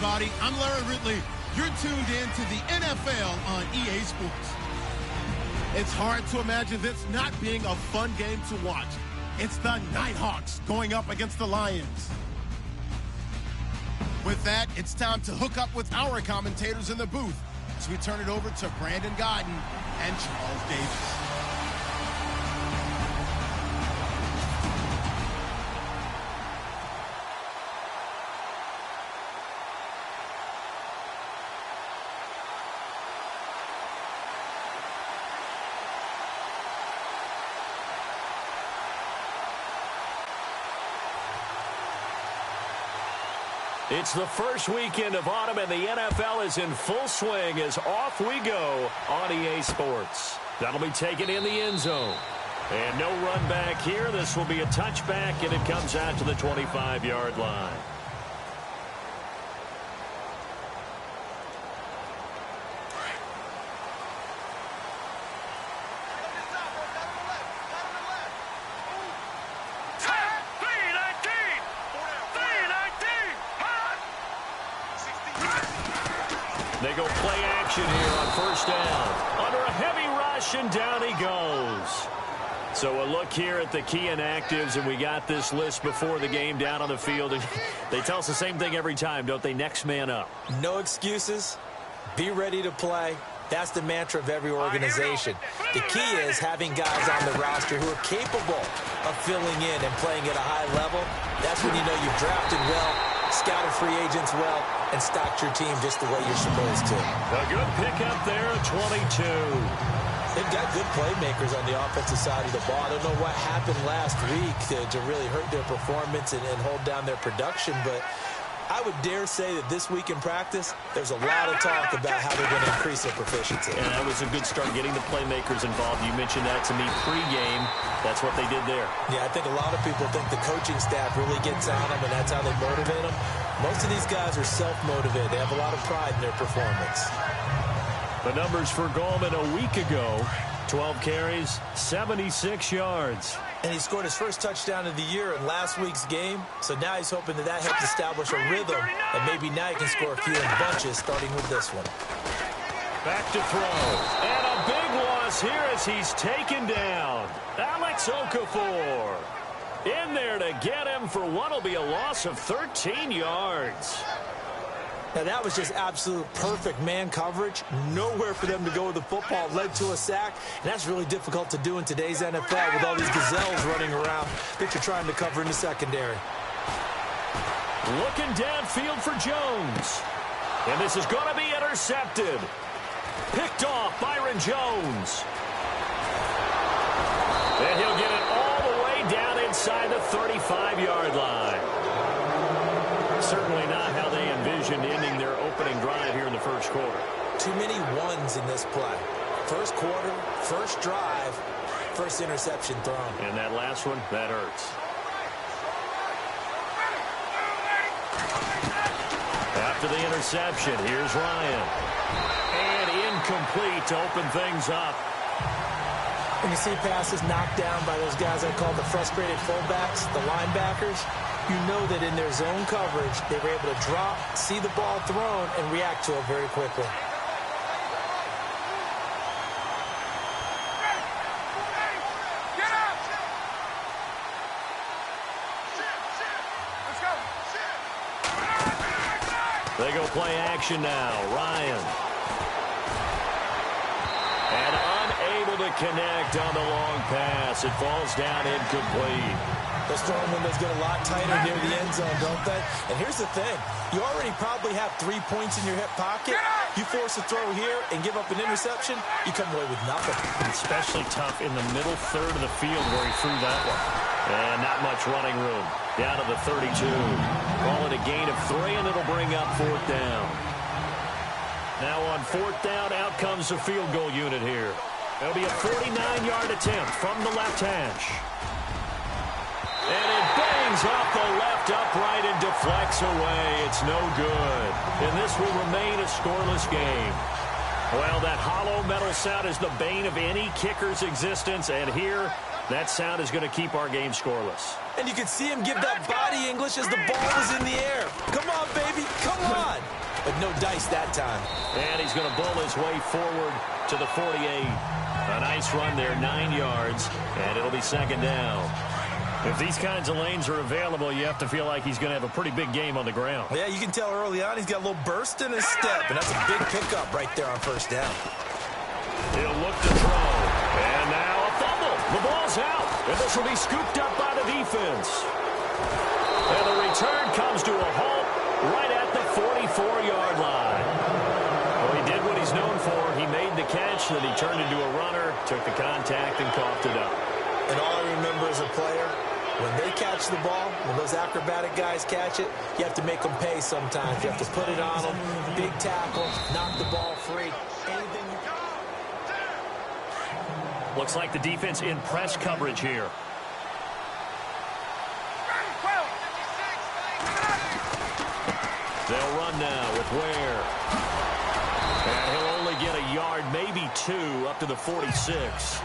everybody. I'm Larry Ridley. You're tuned in to the NFL on EA Sports. It's hard to imagine this not being a fun game to watch. It's the Nighthawks going up against the Lions. With that, it's time to hook up with our commentators in the booth as we turn it over to Brandon Godden and Charles Davis. It's the first weekend of autumn, and the NFL is in full swing as off we go on EA Sports. That'll be taken in the end zone. And no run back here. This will be a touchback, and it comes out to the 25-yard line. They go play action here on first down. Under a heavy rush, and down he goes. So a look here at the key inactives, and we got this list before the game down on the field. They tell us the same thing every time, don't they? Next man up. No excuses. Be ready to play. That's the mantra of every organization. The key is having guys on the roster who are capable of filling in and playing at a high level. That's when you know you've drafted well, scouted free agents well, and stocked your team just the way you're supposed to. A good pickup there at 22. They've got good playmakers on the offensive side of the ball. I don't know what happened last week to really hurt their performance and hold down their production, but I would dare say that this week in practice, there's a lot of talk about how they're going to increase their proficiency. And that was a good start, getting the playmakers involved. You mentioned that to me pregame. That's what they did there. Yeah, I think a lot of people think the coaching staff really gets on them, and that's how they motivate them. Most of these guys are self-motivated. They have a lot of pride in their performance. The numbers for Gallman a week ago, 12 carries, 76 yards. And he scored his first touchdown of the year in last week's game. So now he's hoping that helps establish a rhythm. And maybe now he can score a few in bunches, starting with this one. Back to throw. And a big loss here as he's taken down. Alex Okafor in there to get him for what will be a loss of 13 yards. Now, that was just absolute perfect man coverage. Nowhere for them to go with the football. Led to a sack. And that's really difficult to do in today's NFL with all these gazelles running around that you're trying to cover in the secondary. Looking downfield for Jones. And this is going to be intercepted. Picked off Byron Jones. And he'll get it all the way down inside the 35-yard line. Certainly not how they envisioned ending their opening drive here in the first quarter. Too many ones in this play. First quarter, first drive, first interception thrown. And that last one, that hurts. After the interception, here's Ryan. And incomplete to open things up. When you see passes knocked down by those guys I call the frustrated fullbacks, the linebackers, you know that in their zone coverage, they were able to drop, see the ball thrown, and react to it very quickly. They go play action now. Ryan. And unable to connect on the long pass. It falls down incomplete. Those throwing windows get a lot tighter near the end zone, don't they? And here's the thing. You already probably have 3 points in your hip pocket. You force a throw here and give up an interception, you come away with nothing. Especially tough in the middle third of the field where he threw that one. And not much running room. Down to the 32. Call it a gain of 3, and it'll bring up fourth down. Now on fourth down, out comes the field goal unit here. It'll be a 49-yard attempt from the left hash. And it bangs off the left upright and deflects away. It's no good. And this will remain a scoreless game. Well, that hollow metal sound is the bane of any kicker's existence. And here, that sound is going to keep our game scoreless. And you can see him give that body English as the ball was in the air. Come on, baby. Come on. but no dice that time. And he's going to bull his way forward to the 48. A nice run there, 9 yards, and it'll be second down. If these kinds of lanes are available, you have to feel like he's going to have a pretty big game on the ground. Yeah, you can tell early on he's got a little burst in his step, and that's a big pickup right there on first down. He'll look to throw, and now a fumble. The ball's out, and this will be scooped up by the defense. And the return comes to a halt right at the 44-yard line. Well, he did what he's known for. He made the catch, then he turned into a runner, took the contact, and coughed it up. And all I remember as a player, when they catch the ball, when those acrobatic guys catch it, you have to make them pay sometimes. You have to put it on them, big tackle, knock the ball free. Anything you can. Looks like the defense in press coverage here. They'll run now with Ware. And he'll only get a yard, maybe 2, up to the 46.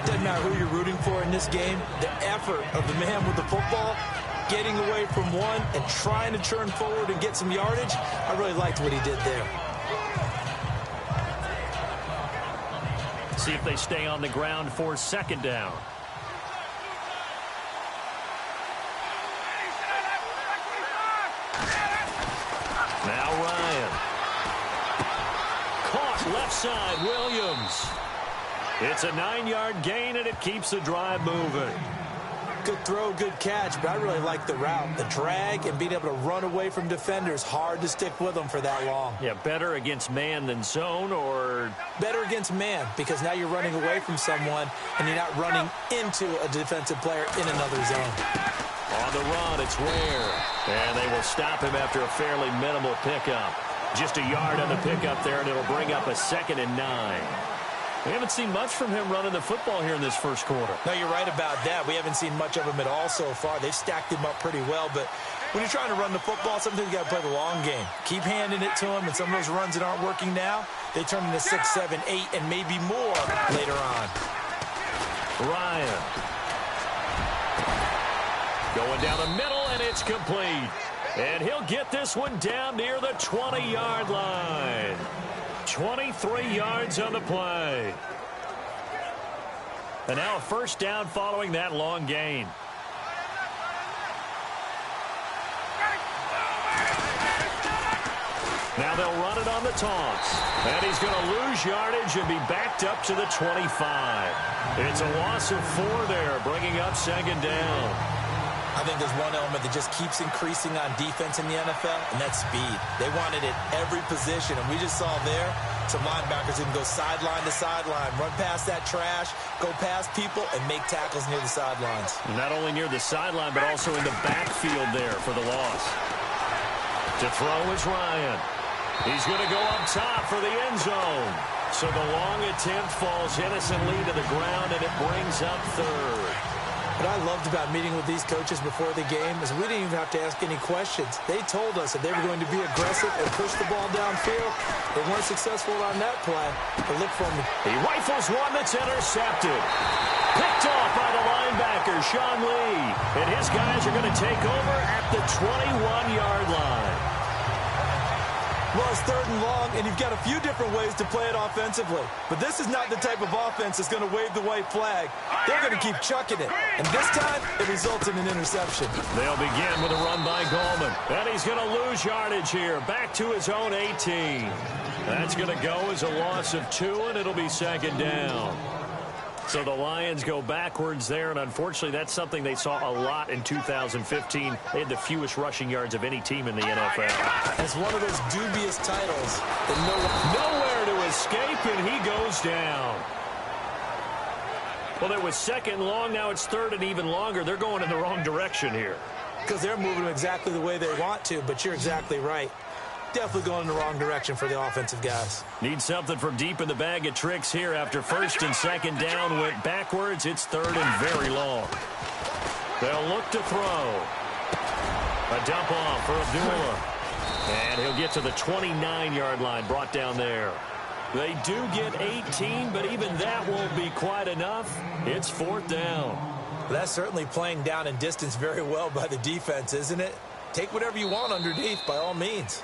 Doesn't matter who you're rooting for in this game. The effort of the man with the football, getting away from one and trying to turn forward and get some yardage, I really liked what he did there. See if they stay on the ground for second down. Now Ryan. Caught left side, Williams. It's a 9-yard gain, and it keeps the drive moving. Good throw, good catch, but I really like the route. The drag and being able to run away from defenders. Hard to stick with them for that long. Yeah, better against man than zone, or? Better against man, because now you're running away from someone, and you're not running into a defensive player in another zone. On the run, it's Ware. And they will stop him after a fairly minimal pickup. Just a yard on the pickup there, and it'll bring up a 2nd and 9. We haven't seen much from him running the football here in this first quarter. No, you're right about that. We haven't seen much of him at all so far. They've stacked him up pretty well, but when you're trying to run the football, sometimes you got to play the long game. Keep handing it to him, and some of those runs that aren't working now, they turn into 6, 7, 8, and maybe more later on. Ryan. Going down the middle, and it's complete. And he'll get this one down near the 20-yard line. 23 yards on the play. And now a first down following that long gain. Now they'll run it on the taunts. And he's going to lose yardage and be backed up to the 25. It's a loss of 4 there, bringing up second down. I think there's one element that just keeps increasing on defense in the NFL, and that's speed. They want it at every position, and we just saw there some linebackers who can go sideline to sideline, run past that trash, go past people, and make tackles near the sidelines. Not only near the sideline, but also in the backfield there for the loss. To throw is Ryan. He's going to go up top for the end zone. So the long attempt falls innocently to the ground, and it brings up 3rd. What I loved about meeting with these coaches before the game is we didn't even have to ask any questions. They told us that they were going to be aggressive and push the ball downfield. They weren't successful on that play, but look for them. He rifles one that's intercepted. Picked off by the linebacker, Sean Lee. And his guys are going to take over at the 21-yard line. Well, it's 3rd and long, and you've got a few different ways to play it offensively. But this is not the type of offense that's going to wave the white flag. They're going to keep chucking it. And this time, it results in an interception. They'll begin with a run by Gallman. And he's going to lose yardage here. Back to his own 18. That's going to go as a loss of 2, and it'll be second down. So the Lions go backwards there, and unfortunately that's something they saw a lot in 2015. They had the fewest rushing yards of any team in the NFL. It's one of those dubious titles that nowhere to escape, and he goes down. Well, it was 2nd long, now it's 3rd and even longer. They're going in the wrong direction here. Because they're moving exactly the way they want to, but you're exactly right. Definitely going in the wrong direction for the offensive guys. Need something from deep in the bag of tricks here after 1st and 2nd down went backwards. It's 3rd and very long. They'll look to throw. A dump off for Abdullah. And he'll get to the 29-yard line, brought down there. They do get 18, but even that won't be quite enough. It's 4th down. Well, that's certainly playing down in distance very well by the defense, isn't it? Take whatever you want underneath, by all means.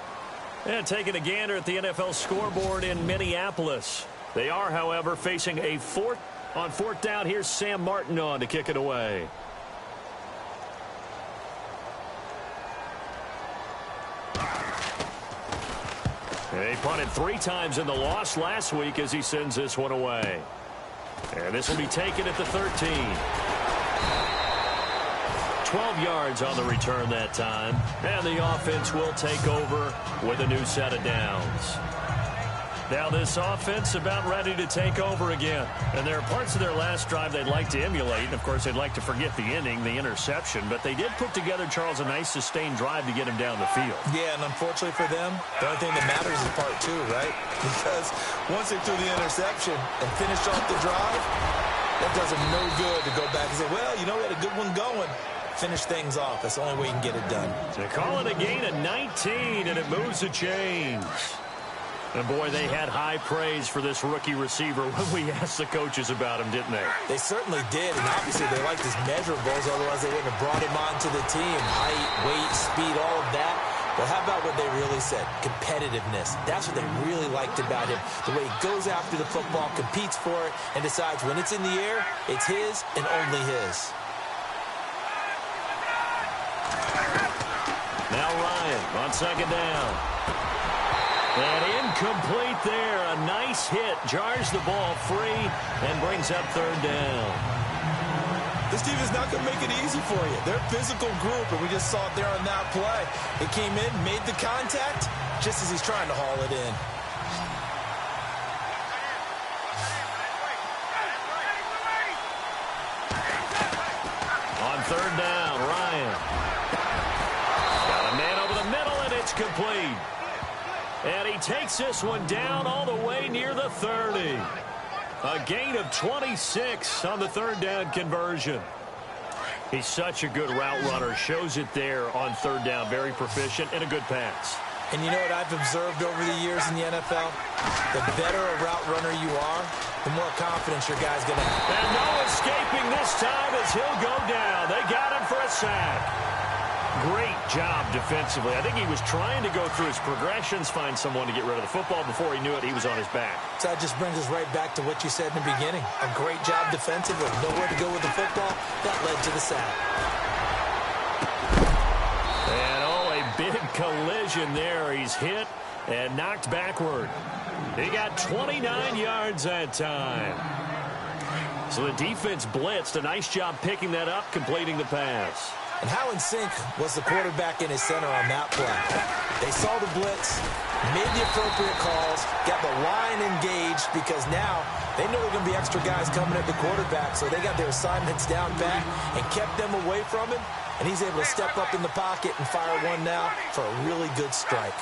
And taking a gander at the NFL scoreboard in Minneapolis. They are, however, facing a fourth down. Here's Sam Martin on to kick it away. He punted 3 times in the loss last week as he sends this one away. And this will be taken at the 13. 12 yards on the return that time. And the offense will take over with a new set of downs. Now this offense about ready to take over again. And there are parts of their last drive they'd like to emulate. And, of course, they'd like to forget the inning, the interception. But they did put together, Charles, a nice sustained drive to get him down the field. Yeah, and unfortunately for them, the only thing that matters is part 2, right? Because once they threw the interception and finished off the drive, that does them no good to go back and say, well, you know, we had a good one going. Finish things off. That's the only way you can get it done. They call it a gain of 19, and it moves the chains. And, boy, they had high praise for this rookie receiver when we asked the coaches about him, didn't they? They certainly did, and obviously they liked his measurables, otherwise they wouldn't have brought him onto the team. Height, weight, speed, all of that. Well, how about what they really said? Competitiveness. That's what they really liked about him. The way he goes after the football, competes for it, and decides when it's in the air, it's his and only his. Now Ryan on second down. And incomplete there. A nice hit. Jars the ball free and brings up third down. This team is not going to make it easy for you. They're a physical group, and we just saw it there on that play. It came in, made the contact, just as he's trying to haul it in. On third down, Ryan. Got a man over the middle, and it's complete. And he takes this one down all the way near the 30. A gain of 26 on the third down conversion. He's such a good route runner. Shows it there on third down. Very proficient and a good pass. And you know what I've observed over the years in the NFL? The better a route runner you are, the more confidence your guy's going to have. And no escaping this time as he'll go down. They got him for a sack. Great job defensively. I think he was trying to go through his progressions, find someone to get rid of the football. Before he knew it, he was on his back. So that just brings us right back to what you said in the beginning. A great job defensively. Nowhere to go with the football. That led to the sack. And a big collision there. He's hit and knocked backward. He got 29 yards that time. So the defense blitzed. A nice job picking that up, completing the pass. And how in sync was the quarterback in his center on that play? They saw the blitz, made the appropriate calls, got the line engaged because now they know there are going to be extra guys coming at the quarterback, so they got their assignments down pat and kept them away from him, and he's able to step up in the pocket and fire one now for a really good strike.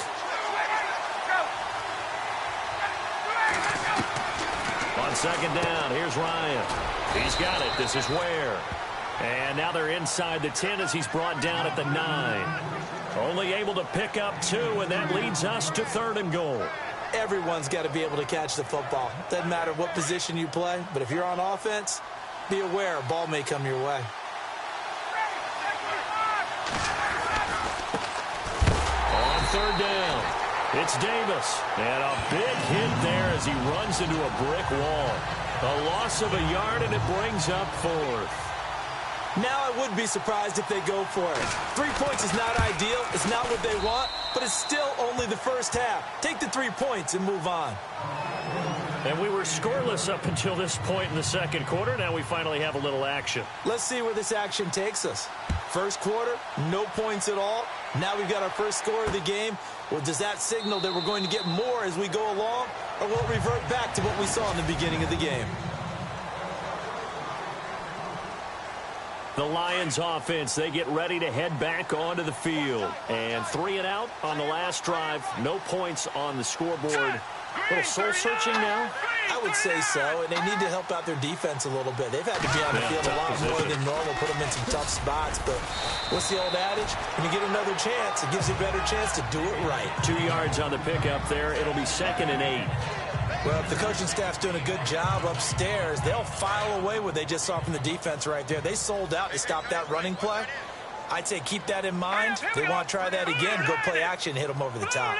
On second down, here's Ryan. He's got it. This is Ware. And now they're inside the 10 as he's brought down at the 9. Only able to pick up 2, and that leads us to third and goal. Everyone's got to be able to catch the football. Doesn't matter what position you play, but if you're on offense, be aware a ball may come your way. On third down, it's Davis. And a big hit there as he runs into a brick wall. A loss of a yard, and it brings up fourth. Now I would be surprised if they go for it. 3 points is not ideal. It's not what they want, but it's still only the first half. Take the 3 points and move on. And we were scoreless up until this point in the second quarter. Now we finally have a little action. Let's see where this action takes us. First quarter, no points at all. Now we've got our first score of the game. Well, does that signal that we're going to get more as we go along, or will it revert back to what we saw in the beginning of the game? The Lions offense, they get ready to head back onto the field. And 3 and out on the last drive. No points on the scoreboard. A little soul-searching now? I would say so, and they need to help out their defense a little bit. They've had to be on the field a lot more than normal, put them in some tough spots. But what's the old adage? When you get another chance, it gives you a better chance to do it right. 2 yards on the pickup there. It'll be second and 8. Well, if the coaching staff's doing a good job upstairs, they'll file away what they just saw from the defense right there. They sold out to stop that running play. I'd say keep that in mind. They want to try that again, go play action, hit them over the top.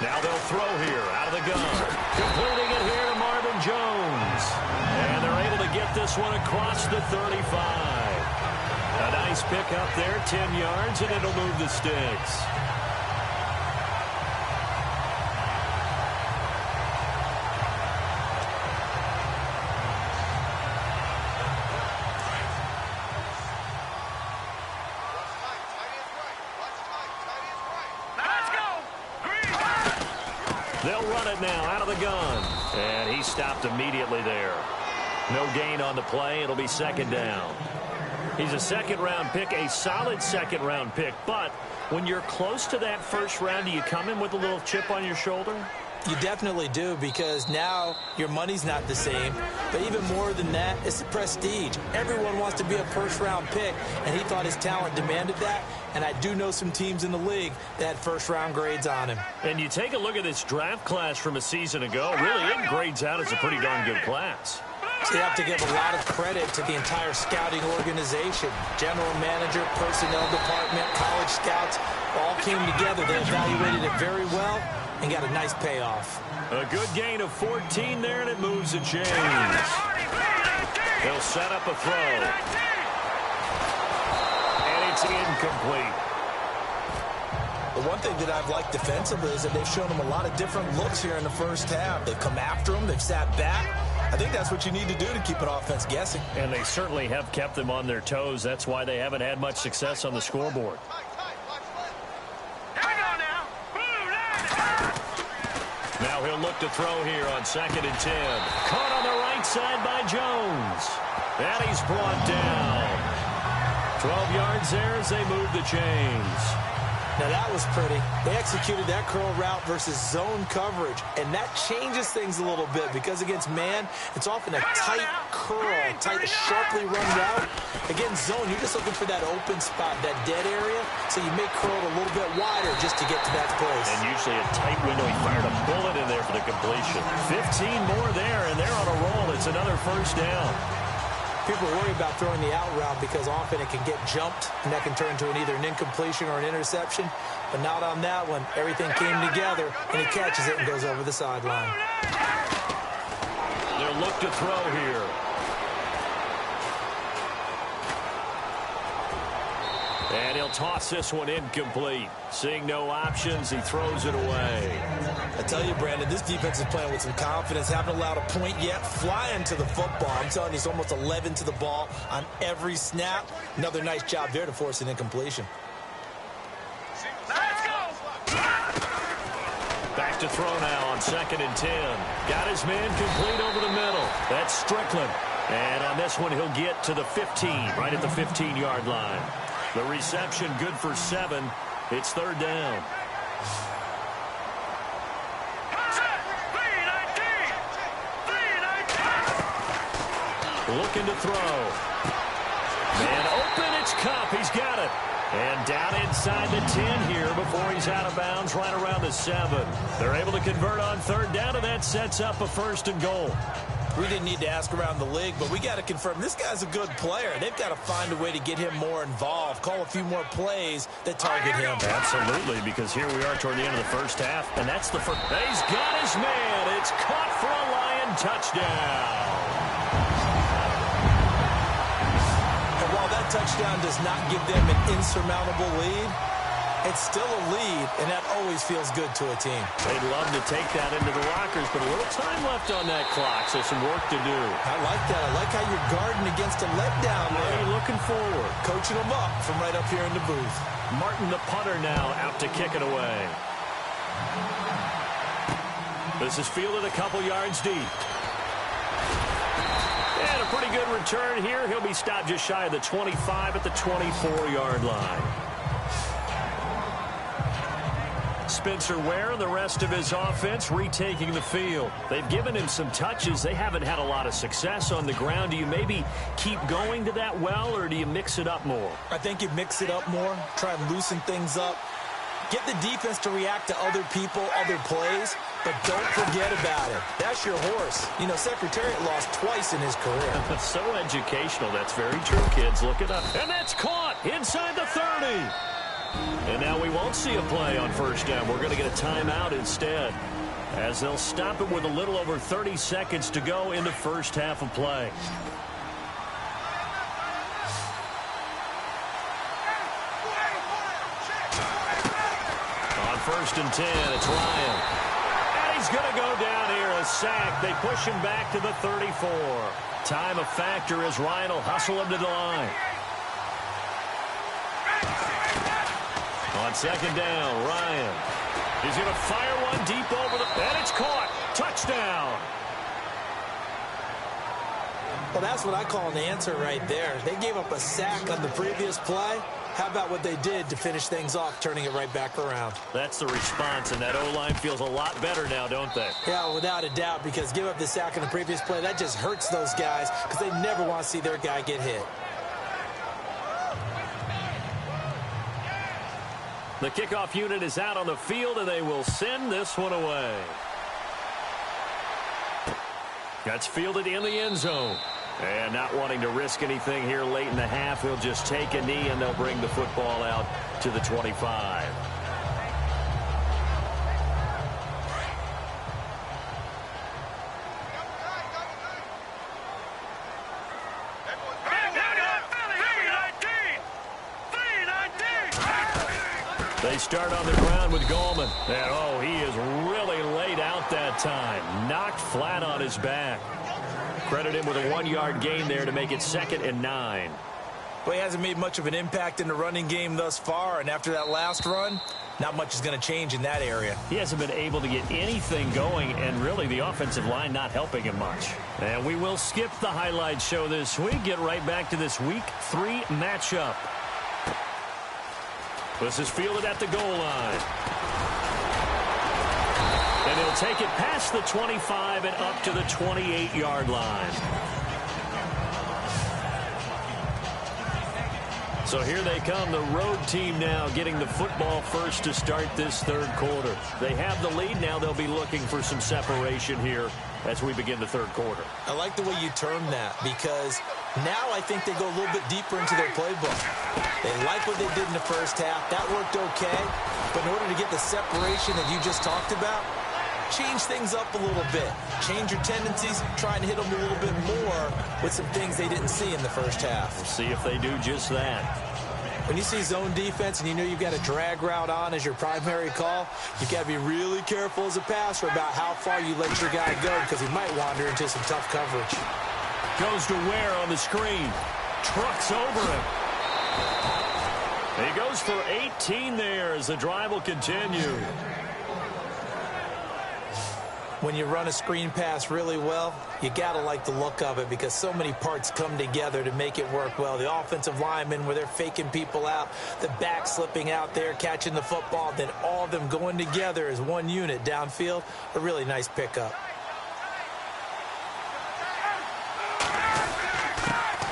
Now they'll throw here out of the gun. Completing it here to Marvin Jones. And they're able to get this one across the 35. A nice pick up there, 10 yards, and it'll move the sticks. They'll run it now out of the gun. And he stopped immediately there. No gain on the play. It'll be second down. He's a second-round pick, a solid second-round pick. But when you're close to that first round, do you come in with a little chip on your shoulder? You definitely do, because now your money's not the same. But even more than that, it's the prestige. Everyone wants to be a first-round pick, and he thought his talent demanded that. And I do know some teams in the league that had first-round grades on him. And you take a look at this draft class from a season ago, really it grades out as a pretty darn good class. So you have to give a lot of credit to the entire scouting organization. General manager, personnel department, college scouts all came together. They evaluated it very well and got a nice payoff. A good gain of 14 there, and it moves the chains. They'll set up a throw. And it's incomplete. The one thing that I've liked defensively is that they've shown them a lot of different looks here in the first half. They've come after them. They've sat back. I think that's what you need to do to keep an offense guessing. And they certainly have kept them on their toes. That's why they haven't had much success on the scoreboard. Now he'll look to throw here on 2nd and 10. Caught on the right side by Jones. And he's brought down. 12 yards there as they move the chains. Now that was pretty. They executed that curl route versus zone coverage, and that changes things a little bit because against man, it's often a tight curl, tight, sharply run route. Against zone, you're just looking for that open spot, that dead area, so you make curl a little bit wider just to get to that place. And usually a tight window. He fired a bullet in there for the completion. 15 more there, and they're on a roll. It's another first down. People worry about throwing the out route because often it can get jumped, and that can turn into either an incompletion or an interception. But not on that one. Everything came together, and he catches it and goes over the sideline. They'll look to throw here. And he'll toss this one incomplete. Seeing no options, he throws it away. I tell you, Brandon, this defense is playing with some confidence. Haven't allowed a point yet. Flying to the football. I'm telling you, it's almost 11 to the ball on every snap. Another nice job there to force an incompletion. Back to throw now on 2nd and 10. Got his man complete over the middle. That's Strickland. And on this one, he'll get to the 15, right at the 15-yard line. The reception good for 7. It's 3rd down. Looking to throw. Man open, it's Cup. He's got it. And down inside the 10 here before he's out of bounds right around the 7. They're able to convert on 3rd down, and that sets up a 1st and goal. We didn't need to ask around the league, but we got to confirm this guy's a good player. They've got to find a way to get him more involved, call a few more plays that target him. Absolutely, because here we are toward the end of the first half, and that's the first. He's got his man. It's caught for a Lion touchdown. And while that touchdown does not give them an insurmountable lead, it's still a lead, and that always feels good to a team. They'd love to take that into the lockers, but a little time left on that clock, so some work to do. I like that. I like how you're guarding against a letdown there. Really looking forward. Coaching them up from right up here in the booth. Martin, the punter, now out to kick it away. This is fielded a couple yards deep. And a pretty good return here. He'll be stopped just shy of the 25 at the 24-yard line. Spencer Ware and the rest of his offense retaking the field. They've given him some touches. They haven't had a lot of success on the ground. Do you maybe keep going to that well, or do you mix it up more? I think you mix it up more, try and loosen things up. Get the defense to react to other people, other plays, but don't forget about it. That's your horse. You know, Secretariat lost twice in his career. So educational. That's very true, kids. Look it up. And that's caught inside the 30. And now we won't see a play on first down. We're going to get a timeout instead, as they'll stop it with a little over 30 seconds to go in the first half of play. On 1st and 10, it's Ryan. And he's going to go down here, a sack. They push him back to the 34. Time a factor as Ryan will hustle him to the line. On 2nd down, Ryan. He's going to fire one deep over the... And it's caught. Touchdown. Well, that's what I call an answer right there. They gave up a sack on the previous play. How about what they did to finish things off, turning it right back around? That's the response, and that O-line feels a lot better now, don't they? Yeah, without a doubt, because give up the sack on the previous play, that just hurts those guys because they never want to see their guy get hit. The kickoff unit is out on the field, and they will send this one away. That's fielded in the end zone. And not wanting to risk anything here late in the half, he'll just take a knee, and they'll bring the football out to the 25. They start on the ground with Goldman. And, oh, he is really laid out that time. Knocked flat on his back. Credit him with a 1-yard gain there to make it 2nd and 9. Well, he hasn't made much of an impact in the running game thus far, and after that last run, not much is going to change in that area. He hasn't been able to get anything going, and really the offensive line not helping him much. And we will skip the highlight show this week. Get right back to this Week 3 matchup. This is fielded at the goal line. And he'll take it past the 25 and up to the 28-yard line. So here they come, the road team now getting the football first to start this 3rd quarter. They have the lead. Now they'll be looking for some separation here as we begin the 3rd quarter. I like the way you term that, because now I think they go a little bit deeper into their playbook. They like what they did in the first half. That worked okay. But in order to get the separation that you just talked about, change things up a little bit. Change your tendencies, try and hit them a little bit more with some things they didn't see in the first half. We'll see if they do just that. When you see zone defense and you know you've got a drag route on as your primary call, you've got to be really careful as a passer about how far you let your guy go, because he might wander into some tough coverage. Goes to Ware on the screen. Trucks over him. He goes for 18 there as the drive will continue. When you run a screen pass really well, you got to like the look of it, because so many parts come together to make it work well. The offensive linemen, where they're faking people out, the back slipping out there, catching the football, then all of them going together as one unit downfield. A really nice pickup.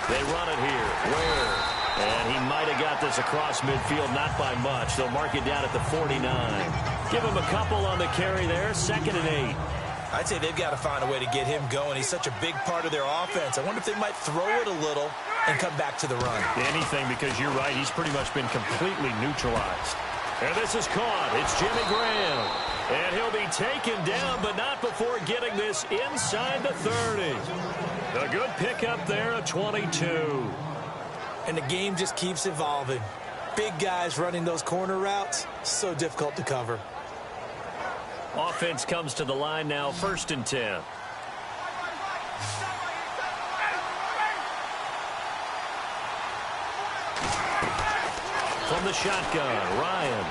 They run it here. Ware. And he might have got this across midfield, not by much. They'll mark it down at the 49. Give him a couple on the carry there. 2nd and 8. I'd say they've got to find a way to get him going. He's such a big part of their offense. I wonder if they might throw it a little and come back to the run. Anything, because you're right. He's pretty much been completely neutralized. And this is caught. It's Jimmy Graham. And he'll be taken down, but not before getting this inside the 30. A good pickup there, a 22. And the game just keeps evolving. Big guys running those corner routes, so difficult to cover. Offense comes to the line now, 1st and 10. From the shotgun, Ryan.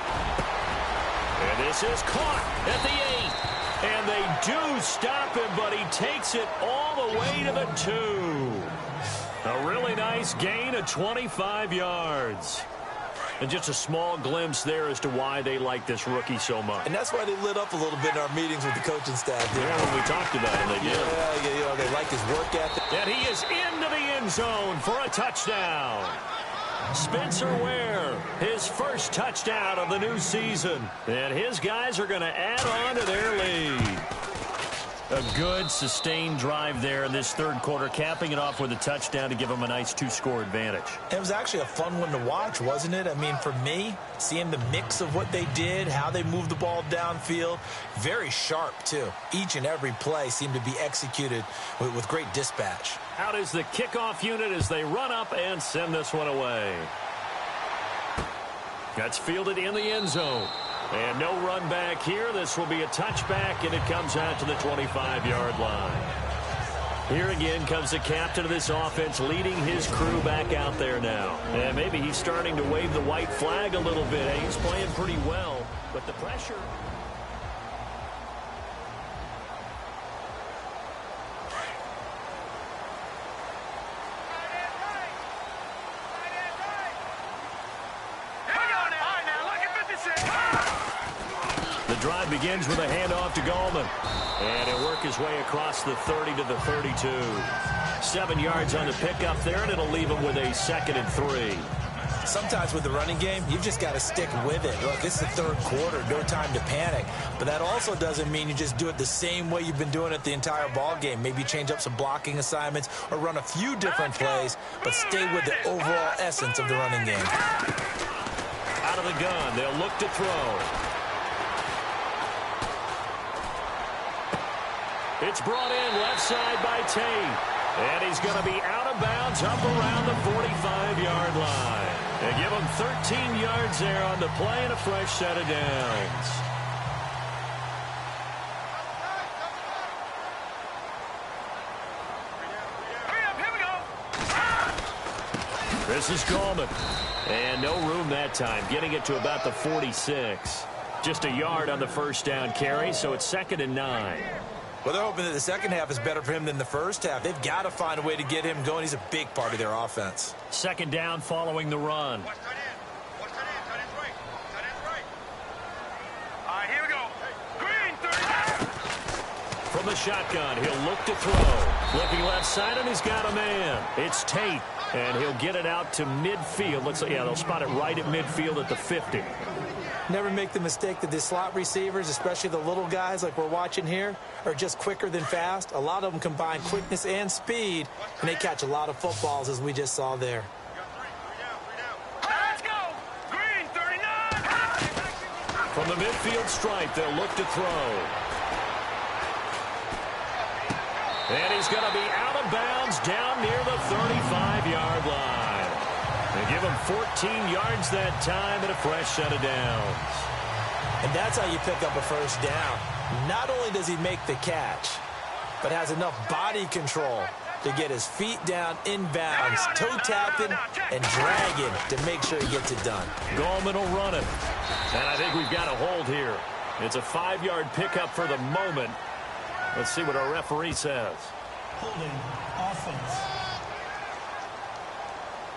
And this is caught at the 8. And they do stop him, but he takes it all the way to the 2. A really nice gain of 25 yards. And just a small glimpse there as to why they like this rookie so much. And that's why they lit up a little bit in our meetings with the coaching staff. Yeah, when we talked about him, they did. Yeah, you know, they like his work ethic. And he is into the end zone for a touchdown. Spencer Ware, his first touchdown of the new season. And his guys are going to add on to their lead. A good, sustained drive there in this third quarter, capping it off with a touchdown to give them a nice 2-score advantage. It was actually a fun one to watch, wasn't it? I mean, for me, seeing the mix of what they did, how they moved the ball downfield, very sharp, too. Each and every play seemed to be executed with great dispatch. Out is the kickoff unit as they run up and send this one away. That's fielded in the end zone. And no run back here. This will be a touchback, and it comes out to the 25-yard line. Here again comes the captain of this offense leading his crew back out there now. And maybe he's starting to wave the white flag a little bit. Hey, he's playing pretty well, but the pressure... Drive begins with a handoff to Gallman. And he'll work his way across the 30 to the 32. 7 yards on the pickup there, and it'll leave him with a 2nd and 3. Sometimes with the running game, you've just got to stick with it. Look, it's the third quarter, no time to panic. But that also doesn't mean you just do it the same way you've been doing it the entire ball game. Maybe change up some blocking assignments or run a few different plays, but stay with the overall essence of the running game. Out of the gun, they'll look to throw. It's brought in left side by Tate. And he's going to be out of bounds up around the 45-yard line. They give him 13 yards there on the play and a fresh set of downs. This is Gallman. And no room that time, getting it to about the 46. Just a yard on the first down carry, so it's 2nd and 9. Well, they're hoping that the second half is better for him than the first half. They've got to find a way to get him going. He's a big part of their offense. 2nd down following the run. Watch tight end. Watch tight end. Tight end's right. Tight end's right. All right, here we go. Green, 30. From the shotgun, he'll look to throw. Looking left side, and he's got a man. It's Tate, and he'll get it out to midfield. Looks like, yeah, they'll spot it right at midfield at the 50. Never make the mistake that the slot receivers, especially the little guys like we're watching here, are just quicker than fast. A lot of them combine quickness and speed, and they catch a lot of footballs, as we just saw there. Let's go. Green, 39. From the midfield stripe, they'll look to throw. And he's going to be out of bounds down near the 35-yard line. They give him 14 yards that time and a fresh set of downs. And that's how you pick up a first down. Not only does he make the catch, but has enough body control to get his feet down inbounds, toe tapping and dragging to make sure he gets it done. Gallman will run it. And I think we've got a hold here. It's a 5-yard pickup for the moment. Let's see what our referee says. Holding offense.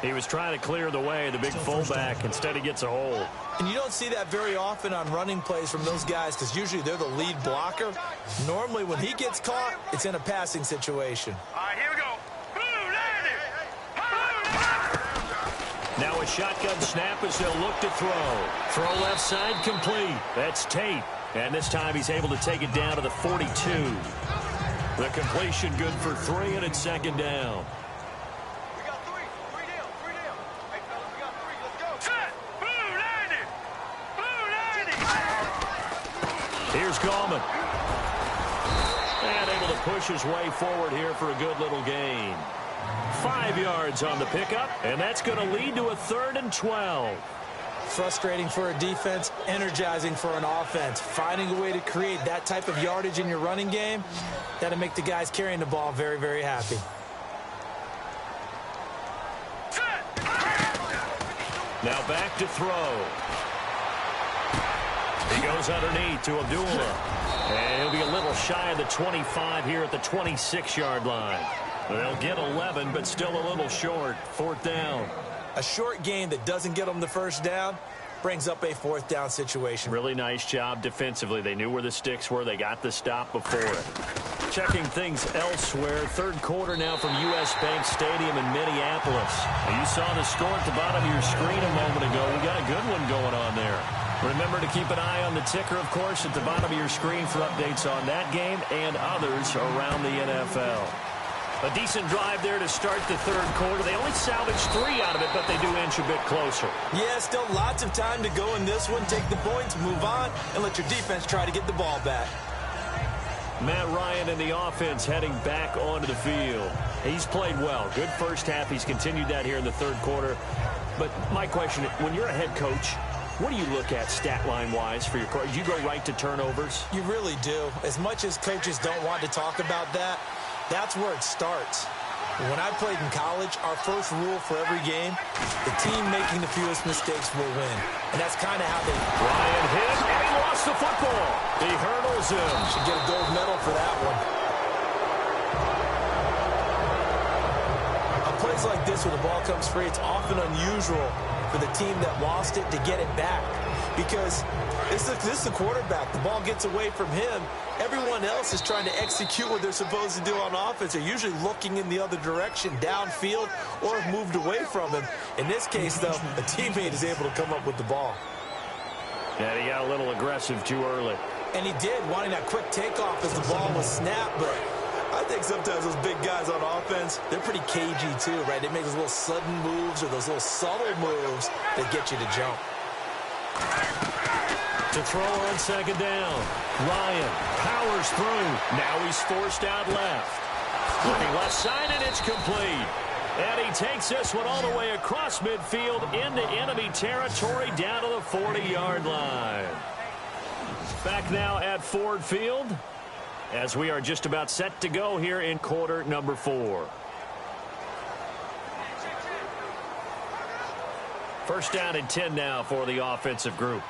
He was trying to clear the way, the big fullback. Instead, he gets a hold. And you don't see that very often on running plays from those guys because usually they're the lead blocker. Normally, when he gets caught, it's in a passing situation. All right, here we go. Blue landing. Now a shotgun snap as they'll look to throw. Throw left side complete. That's Tate. And this time he's able to take it down to the 42. The completion good for 3, and it's 2nd down. Here's Gallman. And able to push his way forward here for a good little gain. 5 yards on the pickup, and that's going to lead to a 3rd and 12. Frustrating for a defense, energizing for an offense. Finding a way to create that type of yardage in your running game, that'll make the guys carrying the ball very, very happy. Now back to throw. He goes underneath to Abdullah. And he'll be a little shy of the 25 here at the 26-yard line. They'll get 11, but still a little short. 4th down. A short gain that doesn't get them the first down, brings up a fourth down situation. Really nice job defensively. They knew where the sticks were. They got the stop before it. Checking things elsewhere. Third quarter now from U.S. Bank Stadium in Minneapolis. You saw the score at the bottom of your screen a moment ago. We got a good one going on there. Remember to keep an eye on the ticker, of course, at the bottom of your screen for updates on that game and others around the NFL. A decent drive there to start the third quarter. They only salvaged 3 out of it, but they do inch a bit closer. Yeah, still lots of time to go in this one. Take the points, move on, and let your defense try to get the ball back. Matt Ryan and the offense heading back onto the field. He's played well. Good first half. He's continued that here in the third quarter. But my question, when you're a head coach, what do you look at stat line-wise for your coach? Do you go right to turnovers? You really do. As much as coaches don't want to talk about that, that's where it starts. When I played in college, our first rule for every game, the team making the fewest mistakes will win. And that's kind of how they... Ryan hit, and he lost the football. He hurdles him. Should get a gold medal for that one. On plays like this where the ball comes free, it's often unusual for the team that lost it to get it back. Because this is the quarterback. The ball gets away from him. Everyone else is trying to execute what they're supposed to do on offense. They're usually looking in the other direction, downfield, or have moved away from him. In this case, though, a teammate is able to come up with the ball. Yeah, he got a little aggressive too early. And he did, wanting that quick takeoff as the ball was snapped. But I think sometimes those big guys on offense, they're pretty cagey too, right? They make those little sudden moves or those little subtle moves that get you to jump. To throw on second down. Ryan powers through. Now he's forced out left. Looking left side, and it's complete. And he takes this one all the way across midfield into enemy territory down to the 40-yard line. Back now at Ford Field as we are just about set to go here in quarter number 4. First down and 10 now for the offensive group.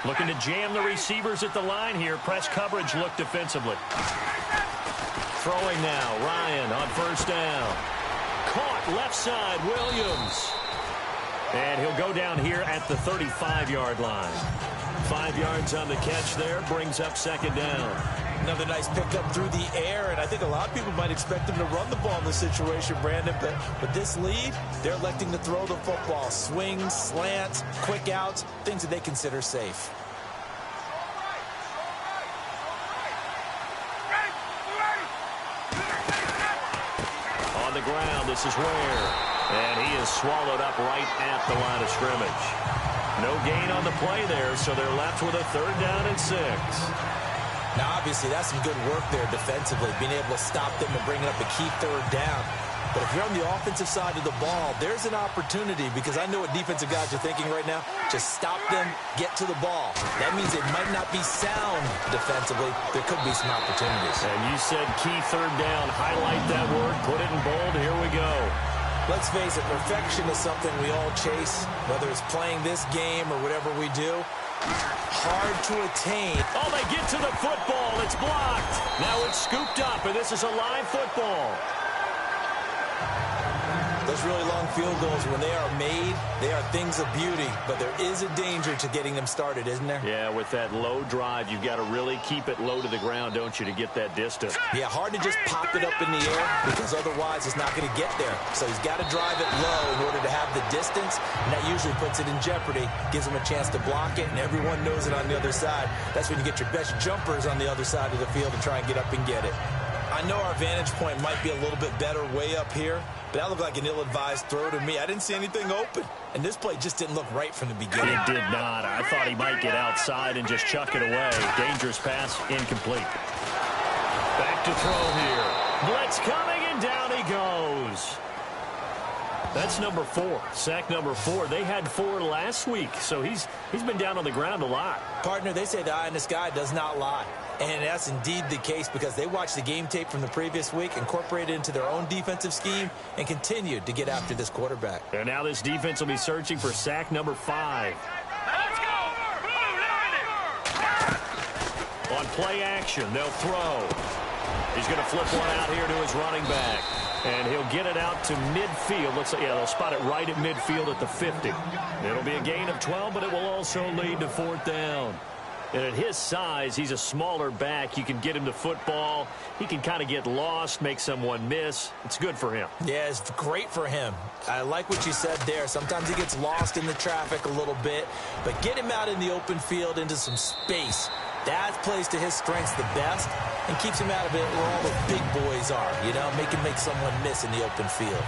Looking to jam the receivers at the line here. Press coverage look defensively. Throwing now. Ryan on first down. Caught left side. Williams. And he'll go down here at the 35-yard line. 5 yards on the catch there. Brings up second down. Another nice pickup through the air, and I think a lot of people might expect him to run the ball in this situation, Brandon, but with this lead, they're electing to throw the football. Swings, slants, quick outs, things that they consider safe. On the ground, this is Ware, and he is swallowed up right at the line of scrimmage. No gain on the play there, so they're left with a third down and 6. Now, obviously, that's some good work there defensively, being able to stop them and bringing up a key third down. But if you're on the offensive side of the ball, there's an opportunity, because I know what defensive guys are thinking right now. Just stop them, get to the ball. That means it might not be sound defensively. There could be some opportunities. And you said key third down. Highlight that word. Put it in bold. Here we go. Let's face it, perfection is something we all chase, whether it's playing this game or whatever we do. Hard to attain. Oh, they get to the football. It's blocked. Now it's scooped up, and this is a live football. Those really long field goals, when they are made, they are things of beauty. But there is a danger to getting them started, isn't there? Yeah, with that low drive, you've got to really keep it low to the ground, don't you, to get that distance. Yeah, hard to just pop it up in the air, because otherwise it's not going to get there. So he's got to drive it low in order to have the distance, and that usually puts it in jeopardy, gives him a chance to block it, and everyone knows it on the other side. That's when you get your best jumpers on the other side of the field and try and get up and get it. I know our vantage point might be a little bit better way up here, but that looked like an ill-advised throw to me. I didn't see anything open, and this play just didn't look right from the beginning. It did not. I thought he might get outside and just chuck it away. Dangerous pass, incomplete. Back to throw here. Blitz coming, and down he goes. That's number 4. Sack number 4. They had 4 last week, so he's been down on the ground a lot. Partner, they say the eye in the sky does not lie. And that's indeed the case, because they watched the game tape from the previous week, incorporated it into their own defensive scheme, and continued to get after this quarterback. And now this defense will be searching for sack number 5. Let's go! On play action, they'll throw. He's going to flip one out here to his running back. And he'll get it out to midfield. Looks like, yeah, they'll spot it right at midfield at the 50. It'll be a gain of 12, but it will also lead to 4th down. And at his size, he's a smaller back. You can get him to football. He can kind of get lost, make someone miss. It's good for him. Yeah, it's great for him. I like what you said there. Sometimes he gets lost in the traffic a little bit, but get him out in the open field into some space. That plays to his strengths the best and keeps him out of it where all the big boys are, you know, make someone miss in the open field.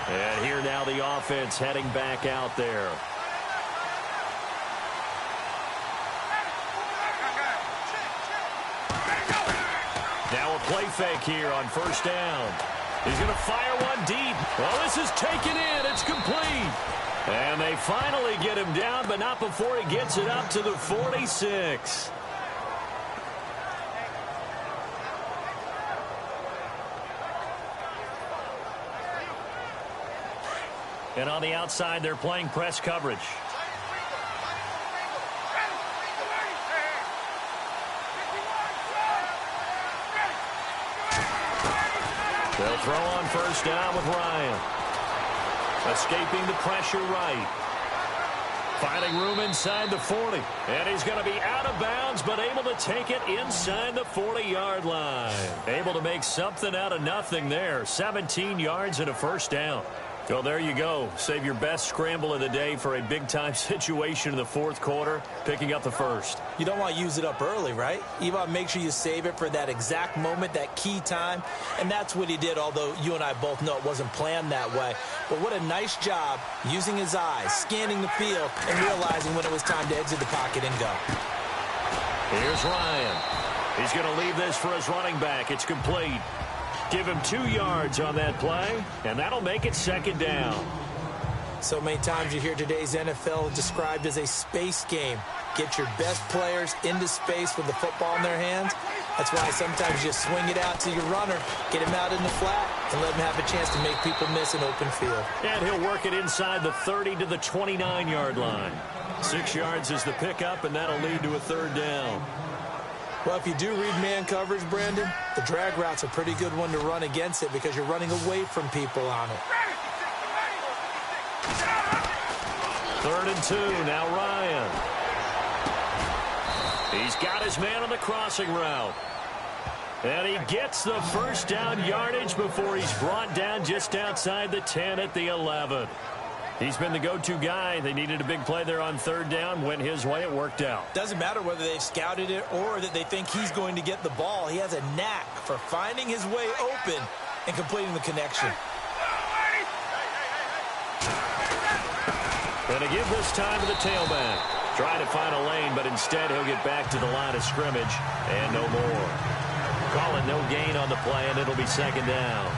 And here now the offense heading back out there. Now a play fake here on 1st down. He's going to fire one deep. Well, this is taken in. It's complete. And they finally get him down, but not before he gets it up to the 46. And on the outside, they're playing press coverage. They'll throw on 1st down with Ryan. Escaping the pressure right. Finding room inside the 40. And he's going to be out of bounds, but able to take it inside the 40-yard line. Able to make something out of nothing there. 17 yards and a 1st down. Well, there you go. Save your best scramble of the day for a big-time situation in the 4th quarter, picking up the 1st. You don't want to use it up early, right? You want to make sure you save it for that exact moment, that key time. And that's what he did, although you and I both know it wasn't planned that way. But what a nice job using his eyes, scanning the field, and realizing when it was time to exit the pocket and go. Here's Ryan. He's going to leave this for his running back. It's complete. Give him 2 yards on that play, and that'll make it 2nd down. So many times you hear today's NFL described as a space game. Get your best players into space with the football in their hands. That's why sometimes you swing it out to your runner, get him out in the flat, and let him have a chance to make people miss an open field. And he'll work it inside the 30 to the 29-yard line. 6 yards is the pickup, and that'll lead to a 3rd down. Well, if you do read man coverage, Brandon, the drag route's a pretty good one to run against it because you're running away from people on it. 3rd and 2, now Ryan. He's got his man on the crossing route. And he gets the 1st down yardage before he's brought down just outside the 10 at the 11. He's been the go-to guy. They needed a big play there on 3rd down. Went his way. It worked out. Doesn't matter whether they've scouted it or that they think he's going to get the ball. He has a knack for finding his way open and completing the connection. Going to give this time to the tailback. Try to find a lane, but instead he'll get back to the line of scrimmage and no more. Call it no gain on the play, and it'll be 2nd down.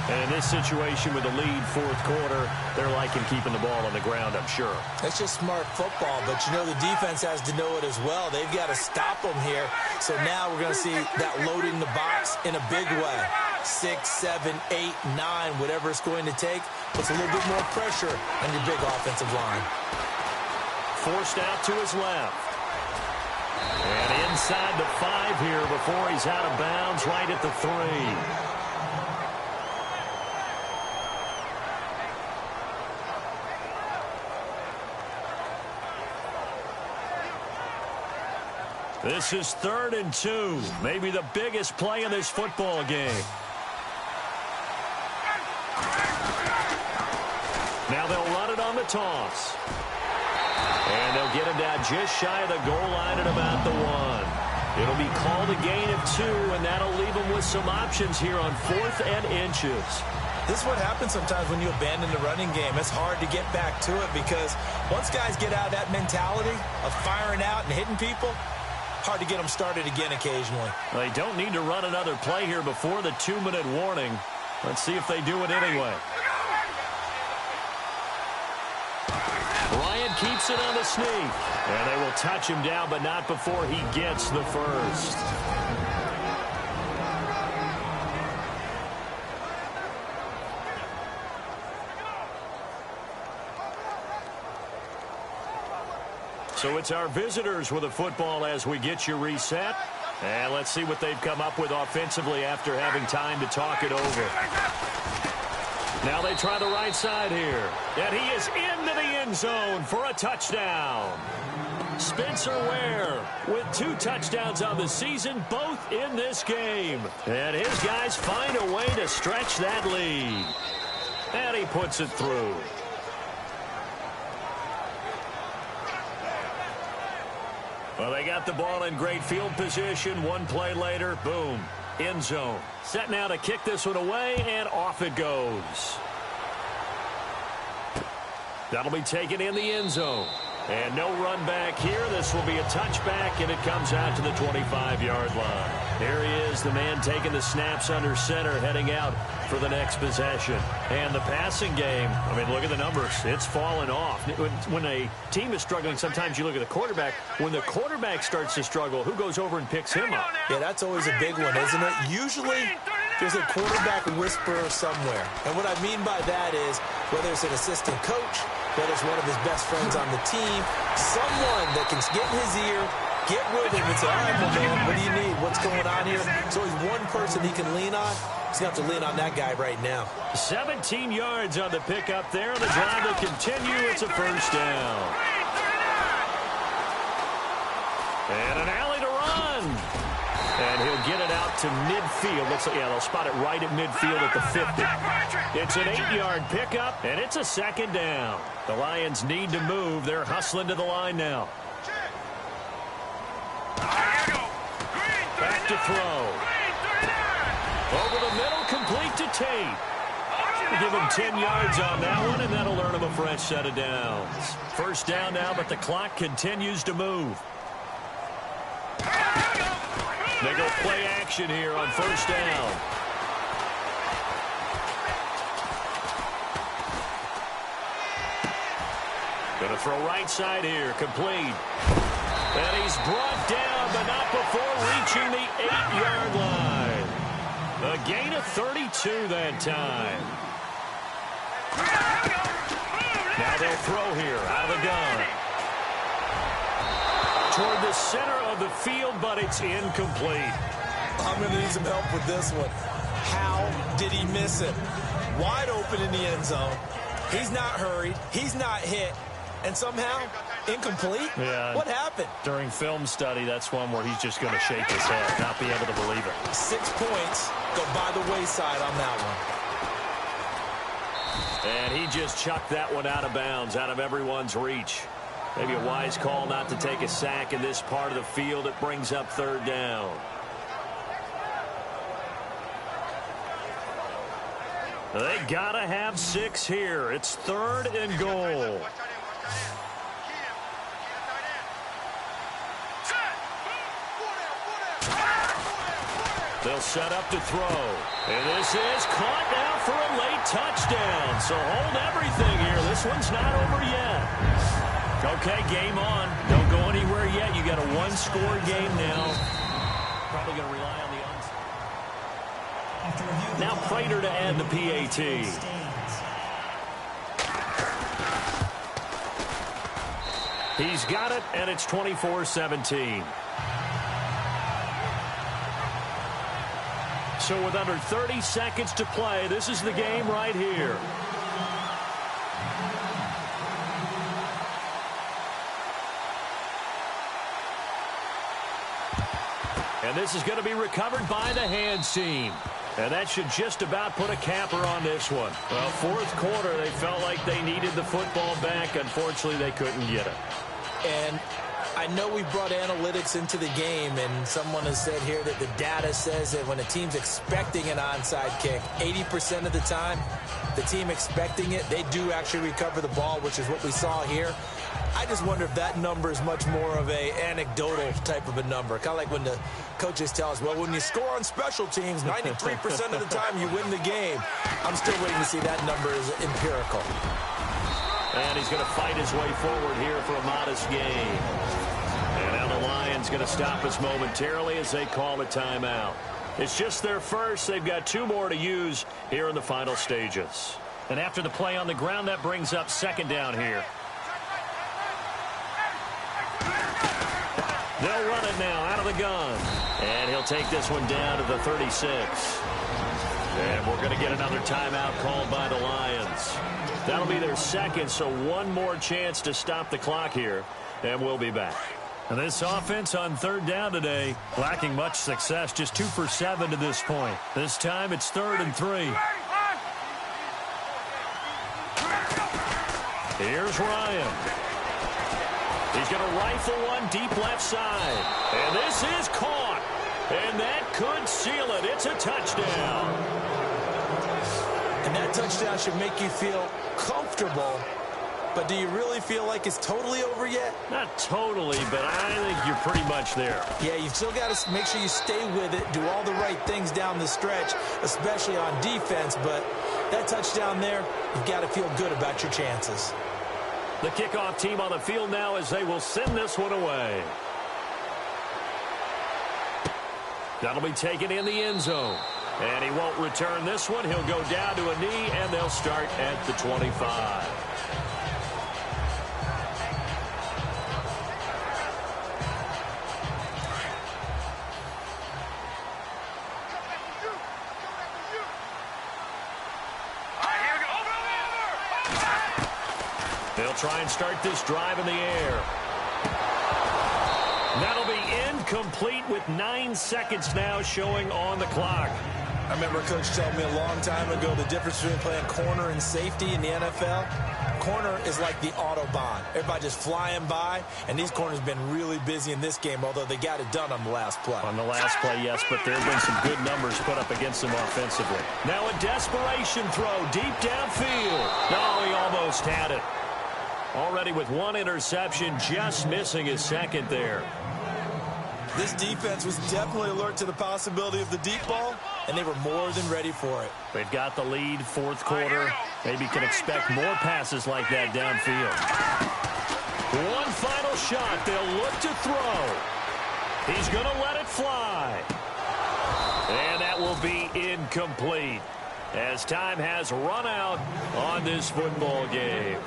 And in this situation with the lead 4th quarter, they're liking keeping the ball on the ground, I'm sure. That's just smart football, but you know the defense has to know it as well. They've got to stop them here. So now we're going to see that loading the box in a big way. 6, 7, 8, 9, whatever it's going to take, puts a little bit more pressure on your big offensive line. Forced out to his left. And inside the 5 here before he's out of bounds right at the 3. This is 3rd and 2. Maybe the biggest play in this football game. Now they'll run it on the toss. And they'll get him down just shy of the goal line at about the 1. It'll be called a gain of 2, and that'll leave them with some options here on 4th and inches. This is what happens sometimes when you abandon the running game. It's hard to get back to it because once guys get out of that mentality of firing out and hitting people, hard to get them started again occasionally. They don't need to run another play here before the 2-minute warning. Let's see if they do it anyway. Ryan keeps it on the sneak. And they will touch him down, but not before he gets the 1st. So it's our visitors with the football as we get you reset. And let's see what they've come up with offensively after having time to talk it over. Now they try the right side here. And he is into the end zone for a touchdown. Spencer Ware with 2 touchdowns on the season, both in this game. And his guys find a way to stretch that lead. And he puts it through. Well, they got the ball in great field position. One play later, boom, end zone. Set now to kick this one away, and off it goes. That'll be taken in the end zone. And no run back here. This will be a touchback, and it comes out to the 25-yard line. There he is, the man taking the snaps under center, heading out for the next possession. And the passing game, I mean, look at the numbers. It's fallen off. When a team is struggling, sometimes you look at the quarterback. When the quarterback starts to struggle, who goes over and picks him up? Yeah, that's always a big one, isn't it? Usually, there's a quarterback whisperer somewhere. And what I mean by that is, whether it's an assistant coach, whether it's one of his best friends on the team, someone that can get in his ear, get with him and say, all right, man, what do you need? What's going on here? So he's one person he can lean on. He's going to have to lean on that guy right now. 17 yards on the pickup there. The drive will continue. It's a first down. And an alley to run. And he'll get it out to midfield. Looks like, yeah, they'll spot it right at midfield at the 50. It's an 8-yard pickup, and it's a second down. The Lions need to move. They're hustling to the line now. Back to throw. Over the middle, complete to Tate. Give him 10 yards on that one, and that'll earn him a fresh set of downs. First down now, but the clock continues to move. They go play action here on first down. Going to throw right side here, complete. And he's brought down, but not before reaching the 8-yard line. A gain of 32 that time. Now they'll throw here, out of the gun. Toward the center of the field, but it's incomplete. I'm going to need some help with this one. How did he miss it? Wide open in the end zone. He's not hurried. He's not hit. And somehow, incomplete? Yeah. What happened? During film study, that's one where he's just going to shake his head, not be able to believe it. 6 points go by the wayside on that one. And he just chucked that one out of bounds, out of everyone's reach. Maybe a wise call not to take a sack in this part of the field. It brings up third down. They gotta have 6 here. It's 3rd and goal. They'll set up to throw. And this is caught now for a late touchdown. So hold everything here. This one's not over yet. Okay, game on. Don't go anywhere yet. You got a 1-score game now. Probably going to rely on the onside. Now Prater to add the PAT. He's got it, and it's 24-17. So with under 30 seconds to play, this is the game right here. And this is going to be recovered by the hands team. And that should just about put a capper on this one. Well, 4th quarter, they felt like they needed the football back. Unfortunately, they couldn't get it. And I know we brought analytics into the game, and someone has said here that the data says that when a team's expecting an onside kick, 80% of the time, the team expecting it, they do actually recover the ball, which is what we saw here. I just wonder if that number is much more of a anecdotal type of a number. Kind of like when the coaches tell us, well, when you score on special teams, 93% of the time you win the game. I'm still waiting to see that number is empirical. And he's going to fight his way forward here for a modest gain. And now the Lions going to stop us momentarily as they call a timeout. It's just their first. They've got 2 more to use here in the final stages. And after the play on the ground, that brings up 2nd down here. it now out of the gun. And he'll take this one down to the 36. And we're going to get another timeout called by the Lions. That'll be their second, so one more chance to stop the clock here, and we'll be back. And this offense on third down today, lacking much success, just 2 for 7 to this point. This time it's 3rd and 3. Here's Ryan. He's going to rifle one deep left side. And this is caught. And that could seal it. It's a touchdown. And that touchdown should make you feel comfortable. But do you really feel like it's totally over yet? Not totally, but I think you're pretty much there. Yeah, you've still got to make sure you stay with it, do all the right things down the stretch, especially on defense. But that touchdown there, you've got to feel good about your chances. The kickoff team on the field now as they will send this one away. That'll be taken in the end zone. And he won't return this one. He'll go down to a knee, and they'll start at the 25. They'll try and start this drive in the air. That'll be incomplete with 9 seconds now showing on the clock. I remember a coach telling me a long time ago the difference between playing corner and safety in the NFL. Corner is like the Autobahn. Everybody just flying by, and these corners have been really busy in this game, although they got it done on the last play. On the last play, yes, but there have been some good numbers put up against them offensively. Now a desperation throw deep downfield. No, he almost had it. Already with one interception, just missing his second there. This defense was definitely alert to the possibility of the deep ball, and they were more than ready for it. They've got the lead, fourth quarter. Maybe can expect more passes like that downfield. One final shot. They'll look to throw. He's going to let it fly. And that will be incomplete as time has run out on this football game.